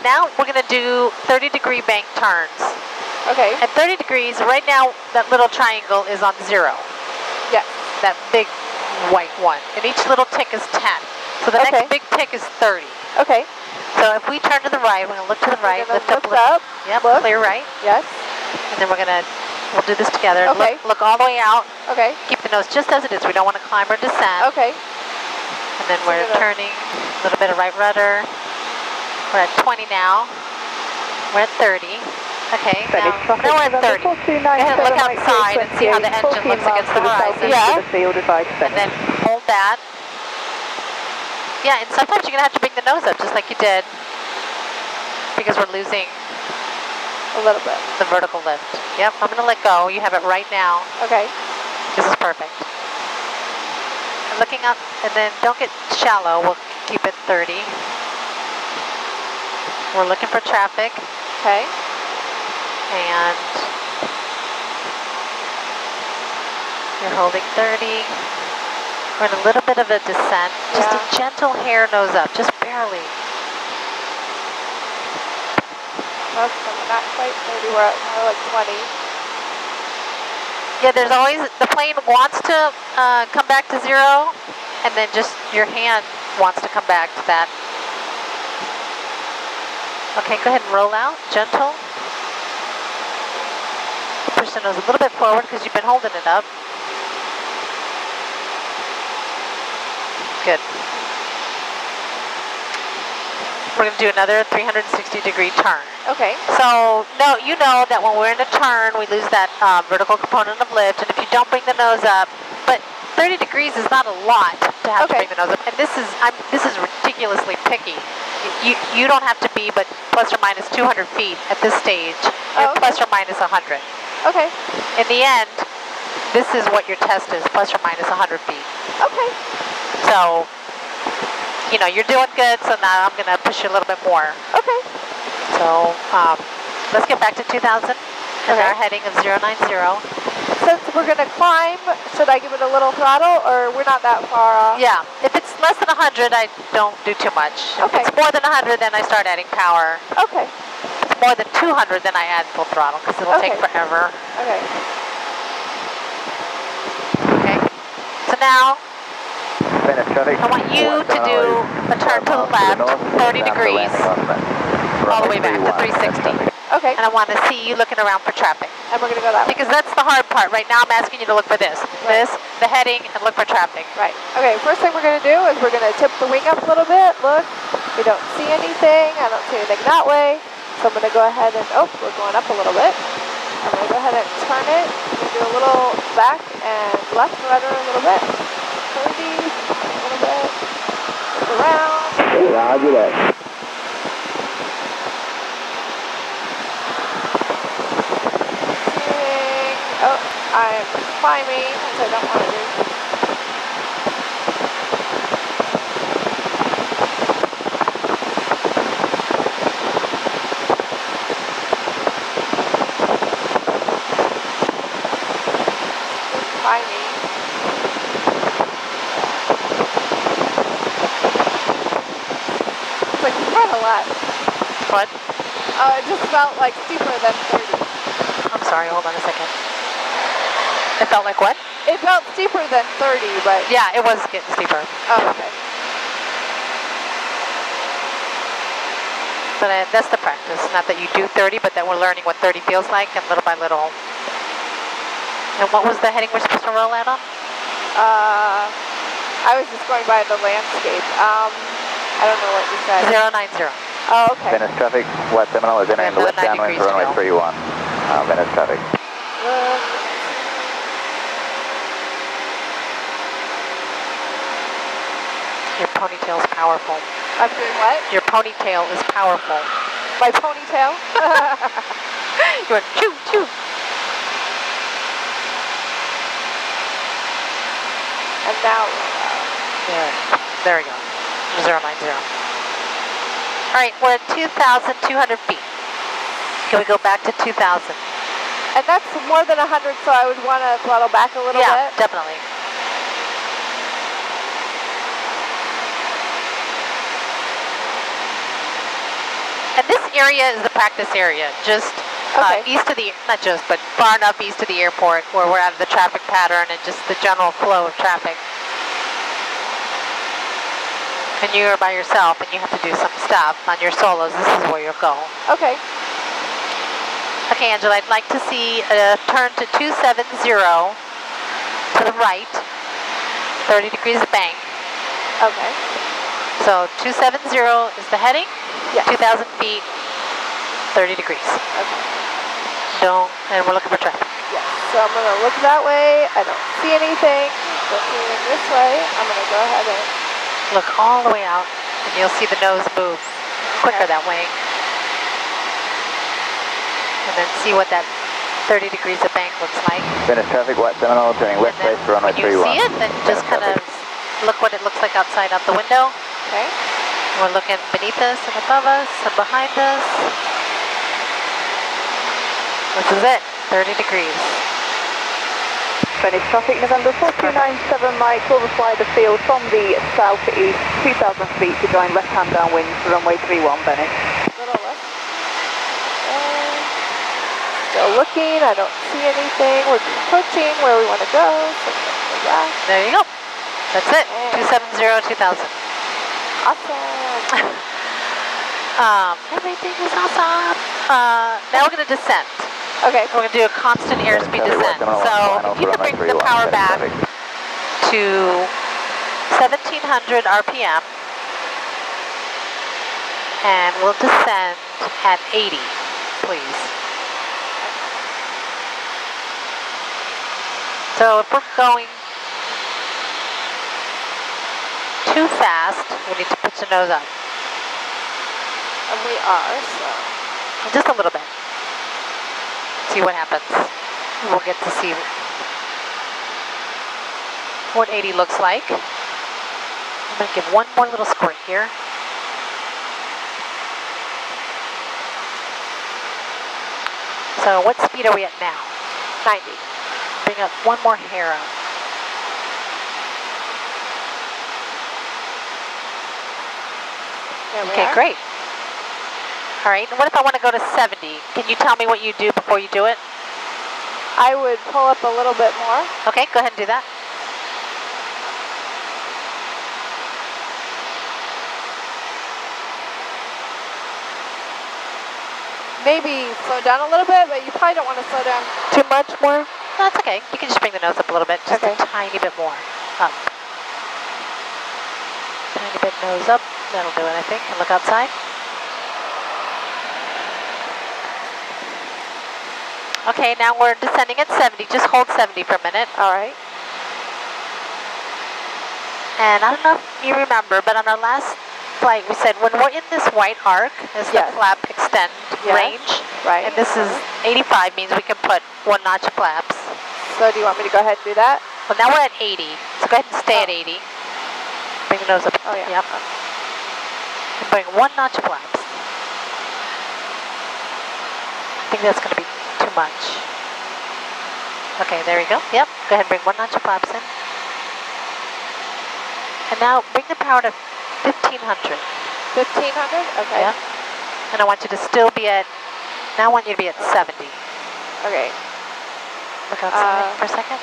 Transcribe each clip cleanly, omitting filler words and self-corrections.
Now we're going to do 30-degree bank turns. Okay. At 30 degrees, right now, that little triangle is on 0. Yes. That big white one. And each little tick is 10. So the next big tick is 30. Okay. So if we turn to the right, we're going to look to the right, lift up. Yep, look. Clear right. Yes. And then we'll do this together. Okay. Look all the way out. Okay. Keep the nose just as it is. We don't want to climb or descend. Okay. And then we're turning, a little bit of right rudder. We're at 20 now. We're at 30. Okay, now we're at 30. Go ahead and look outside and see how the engine looks against the horizon. Yeah. And then hold that. Yeah, and sometimes you're going to have to bring the nose up just like you did, because we're losing a little bit the vertical lift. Yep, I'm going to let go. You have it right now. Okay. This is perfect. And looking up, and then don't get shallow. We'll keep it 30. We're looking for traffic. Okay. And you're holding 30. We're in a little bit of a descent. Just a gentle hair nose up, just barely. Not quite 30, we're at more like 20. Yeah, there's always, the plane wants to come back to 0, and then just your hand wants to come back to that. Okay, go ahead and roll out, gentle. Push the nose a little bit forward because you've been holding it up. Good. We're going to do another 360-degree turn. Okay. So, no, you know that when we're in a turn, we lose that vertical component of lift, and if you don't bring the nose up, but 30 degrees is not a lot to have to bring the nose up, and this is ridiculously picky. You don't have to be but plus or minus 200 feet at this stage, and plus or minus 100. Okay. In the end, this is what your test is, plus or minus 100 feet. Okay. So, you know, you're doing good, so now I'm going to push you a little bit more. Okay. So, let's get back to 2000 and our heading of 090. Since we're going to climb, should I give it a little throttle, or we're not that far off? Yeah, if it's less than 100, I don't do too much. Okay. If it's more than 100, then I start adding power. Okay. If it's more than 200, then I add full throttle, because it'll take forever. Okay. Okay, so now, I want you to do a turn to the left, 30 degrees, all the way back to 360. Okay. And I want to see you looking around for traffic. And we're going to go that way. Because that's the hard part. Right now I'm asking you to look for this. This, the heading, and look for traffic. Right. Okay, first thing we're going to do is we're going to tip the wing up a little bit. Look, we don't see anything. I don't see anything that way. So I'm going to go ahead and, we're going up a little bit. I'm going to go ahead and turn it. I'm going to do a little back and left rudder a little bit. 30, a little bit. Look around. Roger that. I'm climbing, which I don't want to do. Climbing. It's like quite a lot. What? It just felt like steeper than 30. I'm sorry, hold on a second. It felt like what? It felt steeper than 30, but... Yeah, it was getting steeper. Oh, okay. But that's the practice. Not that you do 30, but that we're learning what 30 feels like, and little by little. And what was the heading we're supposed to roll out on? I was just going by the landscape. I don't know what you said. 090. Oh, okay. Venice traffic, West Seminole is entering left downwind for runway 31. Venice traffic. Your ponytail is powerful. I'm doing what? Your ponytail is powerful. My ponytail? You went choo choo. And now, there we go. 090. All right, we're at 2,200 feet. Can we go back to 2,000? And that's more than 100, so I would want to throttle back a little bit? Yeah, definitely. And this area is the practice area, just east of the, not just, but far enough east of the airport where we're out of the traffic pattern and just the general flow of traffic. And you're by yourself and you have to do some stuff on your solos. This is where you'll go. Okay. Okay, Angela, I'd like to see a turn to 270 to the right, 30 degrees of bank. Okay. So 270 is the heading, Yes. 2,000 feet, 30 degrees. Okay. And we're looking for traffic. Yes. So I'm going to look that way. I don't see anything. Don't see anything this way. I'm going to go ahead and look all the way out, and you'll see the nose move quicker that way. And then see what that 30 degrees of bank looks like. Finish traffic, White Seminole, turning left base for runway 31. When you see it, then just kind of look what it looks like outside out the window. Okay. We're looking beneath us and above us and behind us. This is it, 30 degrees. Finish traffic, November 4297 Mike, overfly the field from the southeast, 2,000 feet to join left-hand downwind for runway 31, Venice. Little left. Still looking, I don't see anything. We're just approaching where we want to go. So there you go. That's it, 270, 2000. Awesome. Everything is awesome. Now we're going to descend. Okay. We're going to do a constant airspeed descent. So if you can bring the power back to 1700 RPM, and we'll descend at 80, please. So if we're going too fast, we need to pitch the nose up. And we are, so. Just a little bit. See what happens. We'll get to see what 80 looks like. I'm going to give one more little squirt here. So what speed are we at now? 90. Bring up one more hair up. Okay, great. All right, and what if I want to go to 70? Can you tell me what you do before you do it? I would pull up a little bit more. Okay, go ahead and do that. Maybe slow down a little bit, but you probably don't want to slow down too much more. That's okay. You can just bring the nose up a little bit, just a tiny bit more. Up. Tiny bit nose up. That'll do it, I think. And look outside. Okay, now we're descending at 70. Just hold 70 for a minute. All right. And I don't know if you remember, but on our last flight, we said when we're in this white arc, as the flap extend range, and this is 85, means we can put one notch flaps. So do you want me to go ahead and do that? Well, now we're at 80, so go ahead and stay at 80. Bring the nose up. Oh, yeah. Yep. And bring one notch flaps. I think that's going to be too much. Okay, there we go. Yep, go ahead and bring one notch of flaps in. And now bring the power to 1500. 1500? Okay. Yeah. And I want you to still be at, now I want you to be at 70. Okay. Look outside for a second.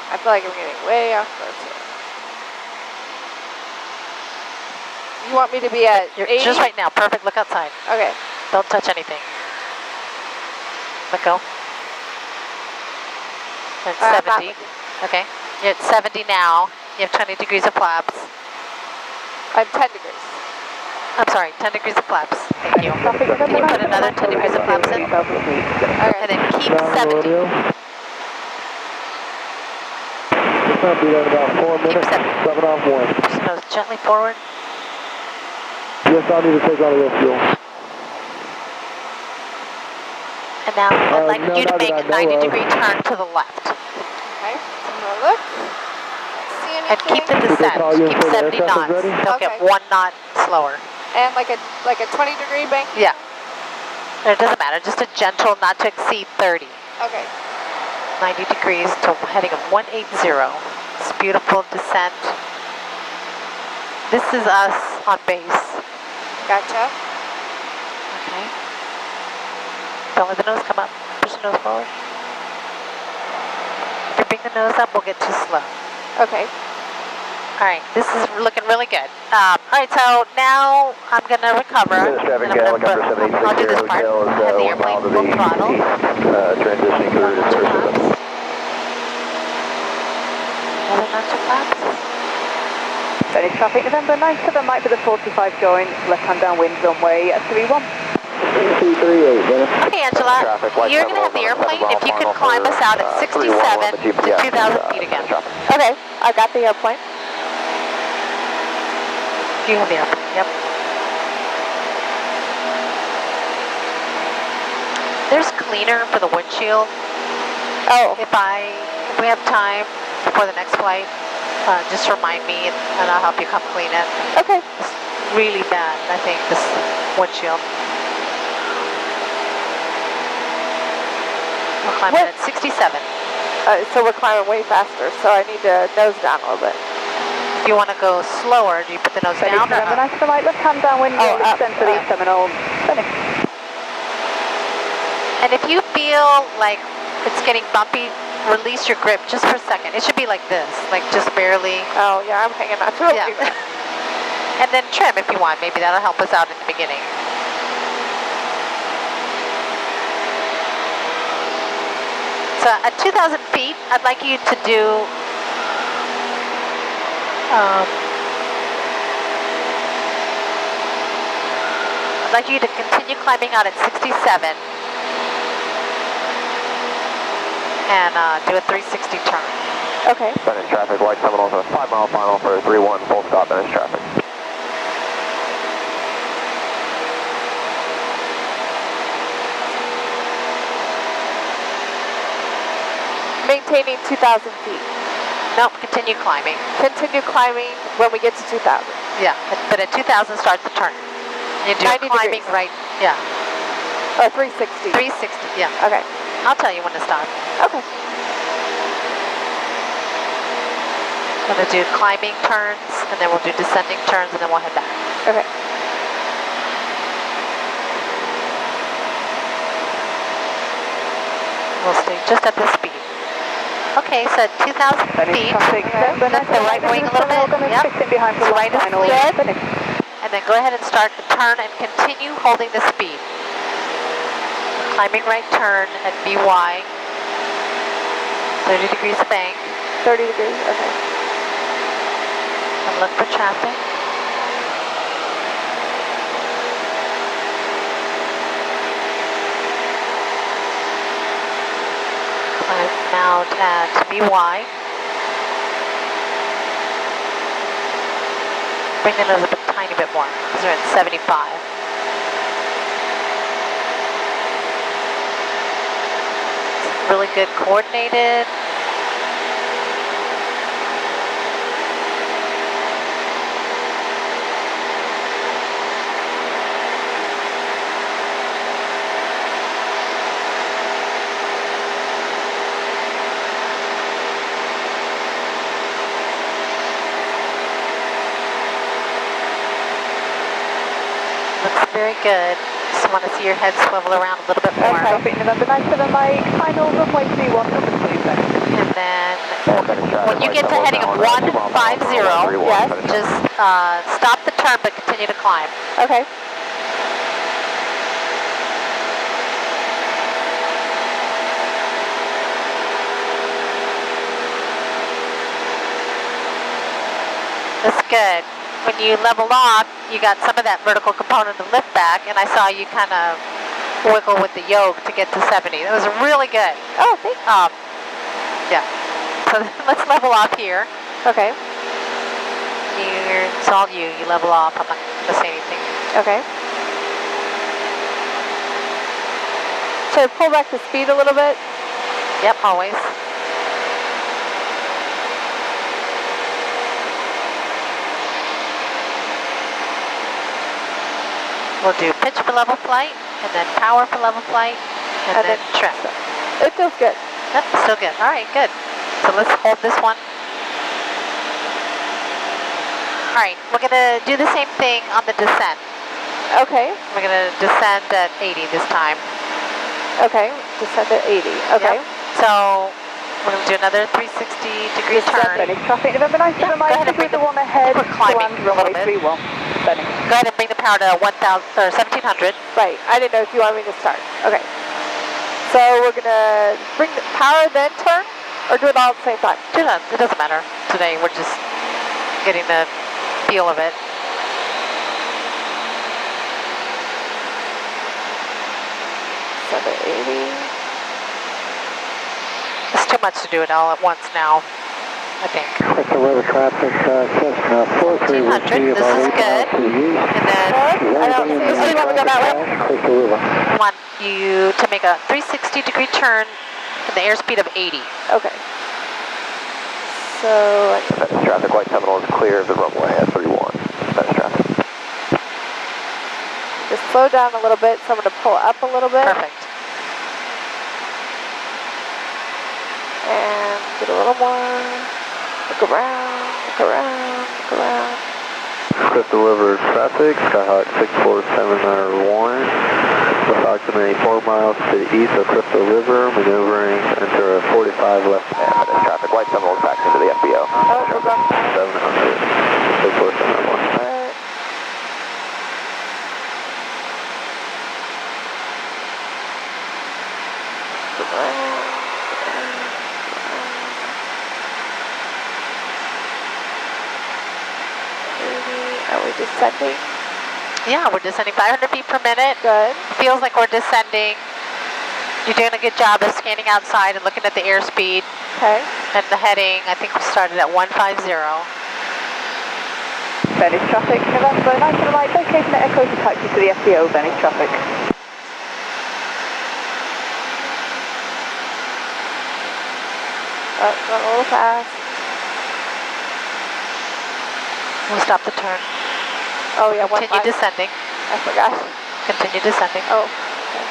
I feel like I'm getting way off course here. You want me to be at 80? Just right now, perfect, look outside. Okay. Don't touch anything. Let go. At 70. Okay. You're at 70 now. You have 20 degrees of flaps. I'm 10 degrees. I'm sorry, 10 degrees of flaps. Thank you. Can you put another 10 degrees of flaps in? Okay. And then keep 70. I'll be there in about 4 minutes. 7 off 1. Push the nose gently forward. Yes, I'll need to take all of your fuel. And now I'd like you to make a 90-degree turn to the left. Okay. So I'm gonna look. See anything? And keep the descent. Keep 70 knots. Don't get one knot slower. And like a 20-degree bank? Yeah. It doesn't matter. Just a gentle, not to exceed 30. Okay. 90 degrees to heading of 180. It's beautiful descent. This is us on base. Gotcha. Okay. Don't let the nose come up. Push the nose forward. If you bring the nose up, we'll get too slow. Okay. All right, this is looking really good. All right, so now I'm going to recover. This is traffic, and helicopter I'll do this part. Hotel Have the 1 mile airplane to full the throttle. east, transitioning through to the system. Another notch of flaps. Finish traffic, November 97 Mike for the 45 join, left-hand downwind, runway 31. 238, Dennis. Okay, Angela, you're going to have the airplane if you could climb us out at 67 to 2,000 feet again. Okay, I got the airplane. You have the airplane, yep. There's cleaner for the windshield. Oh, If we have time before the next flight, just remind me and I'll help you come clean it. okay. It's really bad, I think, this windshield. We'll climb it at 67. So we're climbing way faster, so I need to nose down a little bit. If you want to go slower, do you put the nose Finish down or November up? 97 Mike, left-hand downwind, Oh, up, extend for the up. Seminole. Finish. And if you feel like it's getting bumpy, release your grip just for a second. It should be like this, like just barely. Oh, yeah, I'm hanging on to it. Yeah. And then trim if you want. Maybe that'll help us out in the beginning. So at 2,000 feet, I'd like you to do I'd like you to continue climbing out at 67 and do a 360 turn. Okay. Finish traffic, white Seminole, 5 mile final for 3-1, full stop, finish traffic. Maintaining 2,000 feet. Nope, continue climbing. Continue climbing when we get to 2,000. Yeah, but at 2,000 start the turn. You do 90 climbing degrees. right, yeah, Or 360. 360, yeah. Okay. I'll tell you when to stop. Okay. I'm going to do climbing turns, and then we'll do descending turns, and then we'll head back. Okay. We'll stay just at this speed. Okay, so 2,000 Finish feet. traffic, November Lift the right wing a little bit. Yep. Yep. behind for Right one is final. clear. Finish. And then go ahead and start the turn and continue holding the speed. Climbing right turn at BY. 30 degrees of bank. 30 degrees. Okay. And look for traffic. Climb out at BY. Bring the nose up a tiny bit more because we're at 75. It's really good coordinated. Looks very good. Just want to see your head swivel around a little bit more. Traffic, November 97 Mike, final runway 31, number 2. And then when you get to heading of 150, Yes. just stop the turn but continue to climb. Okay. That's good. When you level off, you got some of that vertical component of lift back, and I saw you kind of wiggle with the yoke to get to 70. That was really good. Oh, thanks. Yeah. So let's level off here. Okay. It's all you. You level off. I'm not going to say anything. Okay. Should I pull back the speed a little bit? Yep, always. We'll do pitch for level flight, and then power for level flight, and then trim. It feels good. Yep, still good. All right, good. So let's hold this one. All right, we're gonna do the same thing on the descent. Okay. We're gonna descend at 80 this time. Okay, descend at 80. Okay. Yep. So we're gonna do another 360-degree turn. Benny, traffic, November 97 Go Mike, ahead and bring the one ahead, we're climbing land a little runway bit. 31. Benny. Go ahead and bring the power to 1,000 or 1,700. Right. I didn't know if you want me to start. Okay. So we're gonna bring the power, then turn, or do it all at the same time? It doesn't matter. Today we're just getting the feel of it. Descend at 80. It's too much to do it all at once now, I think. Crystal River traffic, Cessna 43 this is good. And then I don't see you want to go that way. Crystal River. I want you to make a 360-degree turn at the airspeed of 80. Okay. So Venice traffic, white terminal is clear of the runway at 31. Venice traffic. just slow down a little bit. So I'm going to pull up a little bit. Perfect. And get a little more. Look around, look around, look around. Crystal River traffic, Skyhawk 64701, approximately 4 miles to the east of Crystal River, maneuvering enter a 45 left. And Venice traffic, white terminal is back into the FBO. Oh, we're going 700, 64701. Are we descending? Yeah, we're descending 500 feet per minute. Good. Feels like we're descending. You're doing a good job of scanning outside and looking at the airspeed. Okay. And the heading, I think we started at 150. Venice traffic, November 97 Mike, location at Echo to taxi to the FBO, Venice traffic. Oh, going a little fast. We'll stop the turn. Oh yeah, Continue descending. I forgot. Continue descending. Oh. Okay.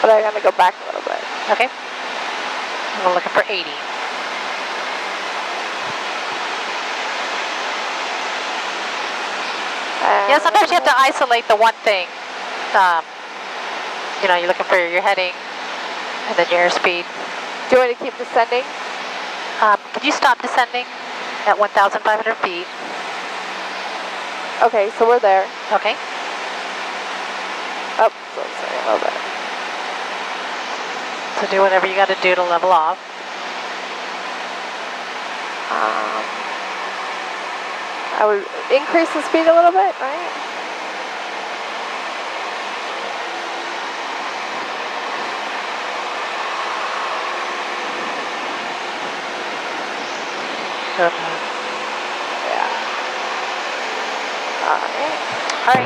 But I'm gonna go back a little bit. Okay. We're looking for 80. Yeah, sometimes you have to isolate the one thing. You know, you're looking for your heading and then your airspeed. Do you want me to keep descending? Could you stop descending at 1,500 feet? Okay, so we're there. Okay. Oh, so sorry, a little bit. So do whatever you got to do to level off. I would increase the speed a little bit, right? Yeah. All right,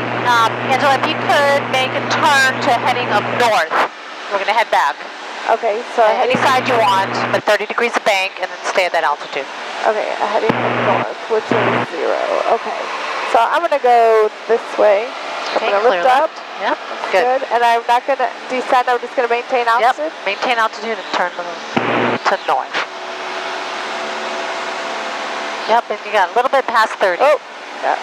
Angela, if you could make a turn to heading up north. We're going to head back. Okay, so Any side you want, but 30 degrees of bank, and then stay at that altitude. okay, heading north, which is 0. Okay, so I'm gonna go this way. Okay, I'm gonna clear lift up. left. Yep, That's good. good. And I'm not gonna descend. I'm just gonna maintain altitude. Yep, maintain altitude and turn to north. Yep, and you got a little bit past 30. Oh, yeah.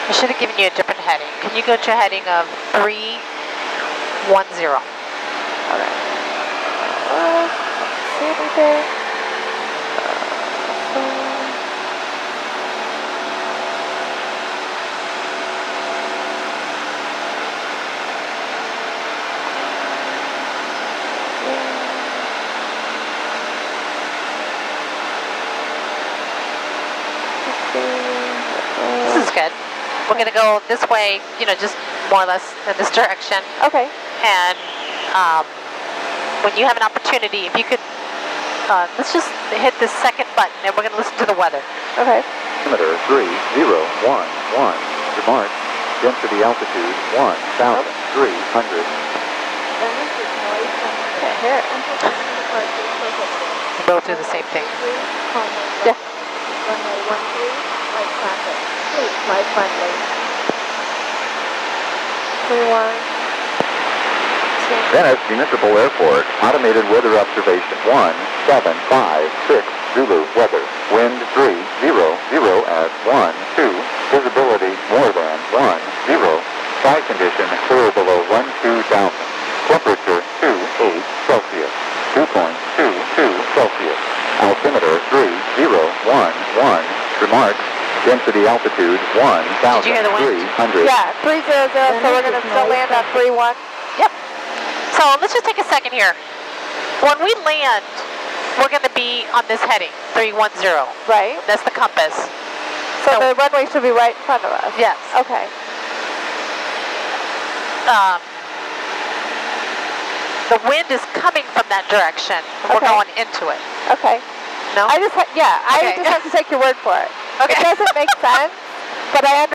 I should have given you a different heading. Can you go to a heading of 310? Okay. See anything? This is good. We're going to go this way, you know, just more or less in this direction. Okay. And when you have an opportunity, if you could, let's just hit this second button and we're going to listen to the weather. Okay. Altimeter 3011. Remark. Density altitude 1,300. here. Both do the same thing. Yeah. Runway 13, right traffic. Please fly friendly. 31. Venice Municipal Airport, automated weather observation 1756, Zulu weather, wind 300 at 12, visibility more than 10, sky condition clear below 12,000, temperature 28 Celsius, 2.22 Celsius, altimeter 3011, remarks, density altitude 1,300. Did you hear the wind? Yeah, 300, so we're going to still land on 31. Yep. So let's just take a second here. When we land, we're going to be on this heading, 310. Right. That's the compass. So the runway should be right in front of us. Yes. Okay. The wind is coming from that direction. And we're Okay. going into it. Okay. No? I just have to take your word for it. Okay. It doesn't make sense, but I understand.